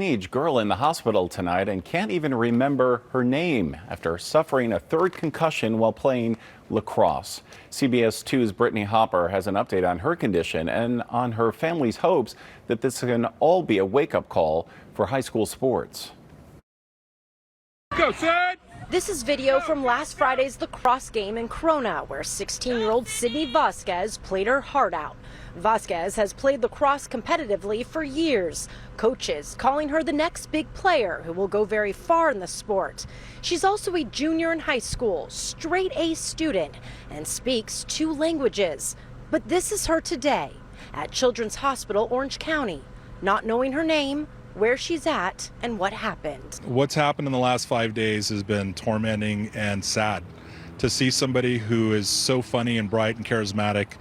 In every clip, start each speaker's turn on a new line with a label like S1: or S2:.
S1: teenage girl in the hospital tonight and can't even remember her name after suffering a third concussion while playing lacrosse. CBS 2's Brittany Hopper has an update on her condition and on her family's hopes that this can all be a wake-up call for high school sports.
S2: Go, son!
S3: This is video from last Friday's lacrosse game in Coma, where 16-year-old Sydney Vasquez played her heart out. Vasquez has played lacrosse competitively for years, coaches calling her the next big player who will go very far in the sport. She's also a junior in high school, straight A student, and speaks 2 languages. But this is her today at Children's Hospital, Orange County, not knowing her name, where she's at, and what happened.
S4: What's happened in the last 5 days has been tormenting and sad. To see somebody who is so funny and bright and charismatic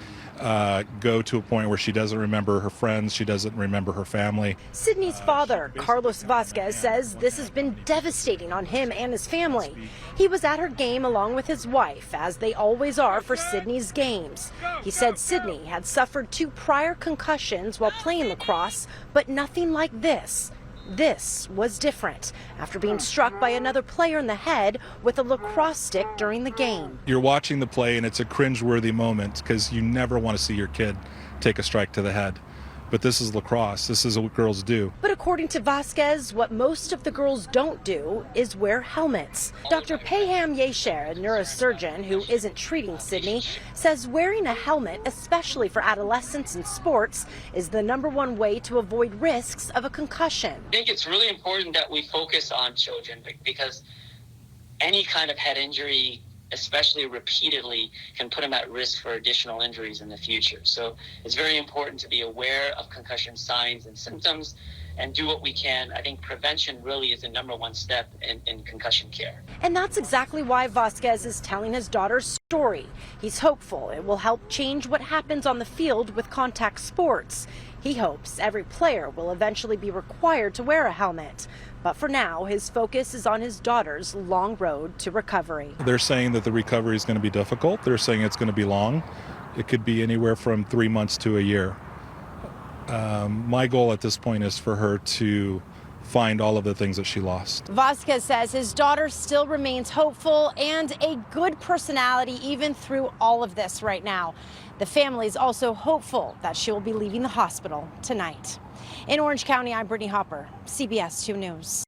S4: go to a point where she doesn't remember her friends, she doesn't remember her family.
S3: Sydney's father, Carlos Vasquez, says this has been devastating on him and his family. He was at her game along with his wife, as they always are for Sydney's games. He said Sydney had suffered 2 prior concussions while playing lacrosse, but nothing like this. This was different after being struck by another player in the head with a lacrosse stick during the game.
S4: You're watching the play and it's a cringeworthy moment because you never want to see your kid take a strike to the head. But this is lacrosse. This is what girls do.
S3: But according to Vasquez, what most of the girls don't do is wear helmets. Dr. Yashar, a neurosurgeon who isn't treating Sydney, says wearing a helmet, especially for adolescents in sports, is the #1 way to avoid risks of a concussion.
S5: I think it's really important that we focus on children because any kind of head injury, especially repeatedly, can put them at risk for additional injuries in the future. So it's very important to be aware of concussion signs and symptoms and do what we can. I think prevention really is the #1 step in concussion care.
S3: And that's exactly why Vasquez is telling his daughter's story. He's hopeful it will help change what happens on the field with contact sports. He hopes every player will eventually be required to wear a helmet. But for now, his focus is on his daughter's long road to recovery.
S4: They're saying that the recovery is going to be difficult. They're saying it's going to be long. It could be anywhere from 3 months to a year. My goal at this point is for her to find all of the things that she lost.
S3: Vasquez says his daughter still remains hopeful and a good personality even through all of this right now. The family is also hopeful that she will be leaving the hospital tonight. In Orange County, I'm Brittany Hopper, CBS 2 News.